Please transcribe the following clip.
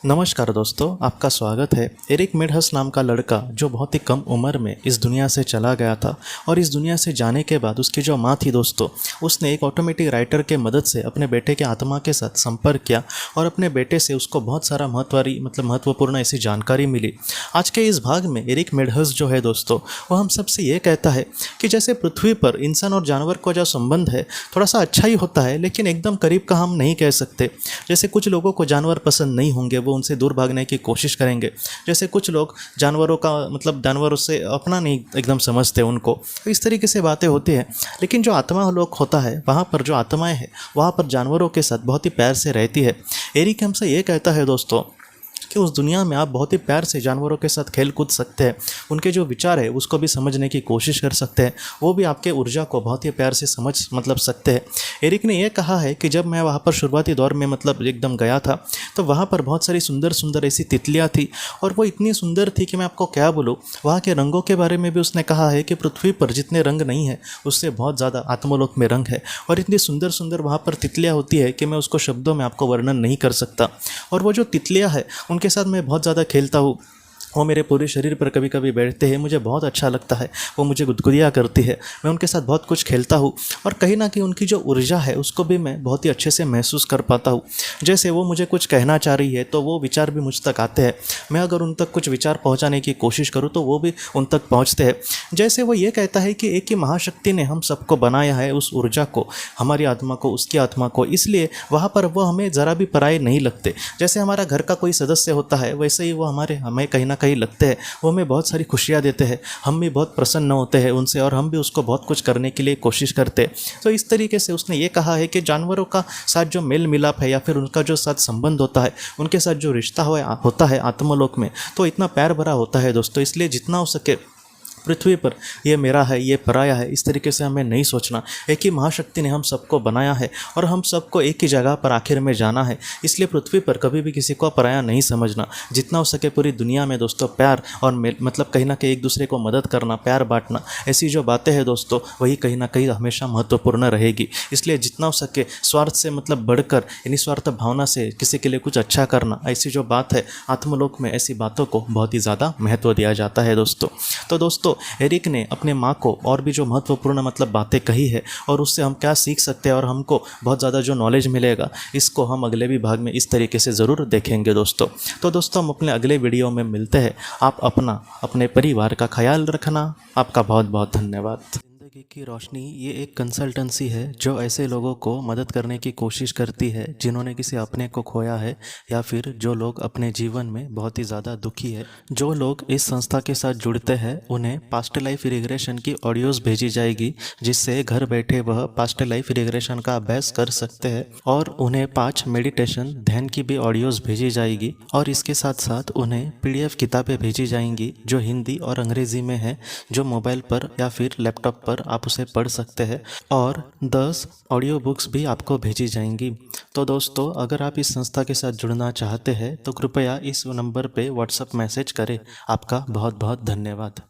नमस्कार दोस्तों, आपका स्वागत है। एरिक मेडहस नाम का लड़का जो बहुत ही कम उम्र में इस दुनिया से चला गया था और इस दुनिया से जाने के बाद उसकी जो माँ थी दोस्तों, उसने एक ऑटोमेटिक राइटर के मदद से अपने बेटे के आत्मा के साथ संपर्क किया और अपने बेटे से उसको बहुत सारा महत्वपूर्ण ऐसी जानकारी मिली। आज के इस भाग में एरिक मेडहस जो है दोस्तों, वो हम सबसे ये कहता है कि जैसे पृथ्वी पर इंसान और जानवर का जो संबंध है थोड़ा सा अच्छा ही होता है, लेकिन एकदम करीब का हम नहीं कह सकते। जैसे कुछ लोगों को जानवर पसंद नहीं होंगे, वो उनसे दूर भागने की कोशिश करेंगे। जैसे कुछ लोग जानवरों से अपना नहीं एकदम समझते उनको, तो इस तरीके से बातें होती हैं। लेकिन जो आत्मा लोग होता है, वहाँ पर जो आत्माएं हैं, वहाँ पर जानवरों के साथ बहुत ही प्यार से रहती है। एरिक हमसे ये कहता है दोस्तों कि उस दुनिया में आप बहुत ही प्यार से जानवरों के साथ खेल कूद सकते हैं, उनके जो विचार है उसको भी समझने की कोशिश कर सकते हैं, वो भी आपके ऊर्जा को बहुत ही प्यार से समझ सकते हैं। एरिक ने यह कहा है कि जब मैं वहाँ पर शुरुआती दौर में एकदम गया था, तो वहाँ पर बहुत सारी सुंदर सुंदर ऐसी तितलियाँ थी और वो इतनी सुंदर थी कि मैं आपको क्या बोलूँ। वहाँ के रंगों के बारे में भी उसने कहा है कि पृथ्वी पर जितने रंग नहीं है उससे बहुत ज़्यादा आत्मलोक में रंग है, और इतनी सुंदर सुंदर वहाँ पर तितलियाँ होती है कि मैं उसको शब्दों में आपको वर्णन नहीं कर सकता। और वो जो तितलियाँ है उनके साथ मैं बहुत ज़्यादा खेलता हूँ, वो मेरे पूरे शरीर पर कभी कभी बैठते हैं, मुझे बहुत अच्छा लगता है। वो मुझे गुदगुदिया करती है, मैं उनके साथ बहुत कुछ खेलता हूँ और कहीं ना कहीं उनकी जो ऊर्जा है उसको भी मैं बहुत ही अच्छे से महसूस कर पाता हूँ। जैसे वो मुझे कुछ कहना चाह रही है तो वो विचार भी मुझ तक आते हैं, मैं अगर उन तक कुछ विचार पहुँचाने की कोशिश करूँ तो वो भी उन तक पहुँचते हैं। जैसे वो ये कहता है कि एक ही महाशक्ति ने हम सबको बनाया है, उस ऊर्जा को, हमारी आत्मा को, उसकी आत्मा को, इसलिए वहाँ पर वो हमें ज़रा भी पराये नहीं लगते। जैसे हमारा घर का कोई सदस्य होता है, वैसे ही वो हमें कहीं ना कहीं लगते हैं। वो हमें बहुत सारी खुशियाँ देते हैं, हम भी बहुत प्रसन्न होते हैं उनसे और हम भी उसको बहुत कुछ करने के लिए कोशिश करते हैं। तो इस तरीके से उसने ये कहा है कि जानवरों का साथ जो मेल मिलाप है या फिर उनका जो साथ संबंध होता है, उनके साथ जो रिश्ता होता है आत्मलोक में, तो इतना प्यार भरा होता है दोस्तों। इसलिए जितना हो सके पृथ्वी पर ये मेरा है, ये पराया है, इस तरीके से हमें नहीं सोचना। एक ही महाशक्ति ने हम सबको बनाया है और हम सबको एक ही जगह पर आखिर में जाना है, इसलिए पृथ्वी पर कभी भी किसी को पराया नहीं समझना। जितना हो सके पूरी दुनिया में दोस्तों प्यार और कहीं ना कहीं एक दूसरे को मदद करना, प्यार बांटना, ऐसी जो बातें हैं दोस्तों, वही कहीं ना कहीं हमेशा महत्वपूर्ण रहेगी। इसलिए जितना हो सके स्वार्थ से बढ़कर, निस्वार्थ भावना से किसी के लिए कुछ अच्छा करना, ऐसी जो बात है आत्मलोक में, ऐसी बातों को बहुत ही ज़्यादा महत्व दिया जाता है दोस्तों। तो दोस्तों एरिक ने अपने माँ को और भी जो महत्वपूर्ण बातें कही है और उससे हम क्या सीख सकते हैं और हमको बहुत ज़्यादा जो नॉलेज मिलेगा, इसको हम अगले भी भाग में इस तरीके से ज़रूर देखेंगे दोस्तों। तो दोस्तों हम अपने अगले वीडियो में मिलते हैं। आप अपने परिवार का ख्याल रखना। आपका बहुत बहुत धन्यवाद। ज़िंदगी की रोशनी ये एक कंसल्टेंसी है जो ऐसे लोगों को मदद करने की कोशिश करती है जिन्होंने किसी अपने को खोया है या फिर जो लोग अपने जीवन में बहुत ही ज़्यादा दुखी है। जो लोग इस संस्था के साथ जुड़ते हैं उन्हें पास्ट लाइफ रिग्रेशन की ऑडियोज़ भेजी जाएगी, जिससे घर बैठे वह पास्ट लाइफ रिग्रेशन का अभ्यास कर सकते हैं, और उन्हें 5 मेडिटेशन ध्यान की भी ऑडियोज़ भेजी जाएगी। और इसके साथ साथ उन्हें PDF किताबें भेजी जाएंगी जो हिंदी और अंग्रेज़ी में है, जो मोबाइल पर या फिर लैपटॉप पर आप उसे पढ़ सकते हैं, और 10 ऑडियो बुक्स भी आपको भेजी जाएंगी। तो दोस्तों अगर आप इस संस्था के साथ जुड़ना चाहते हैं तो कृपया इस नंबर पे व्हाट्सएप मैसेज करें। आपका बहुत बहुत धन्यवाद।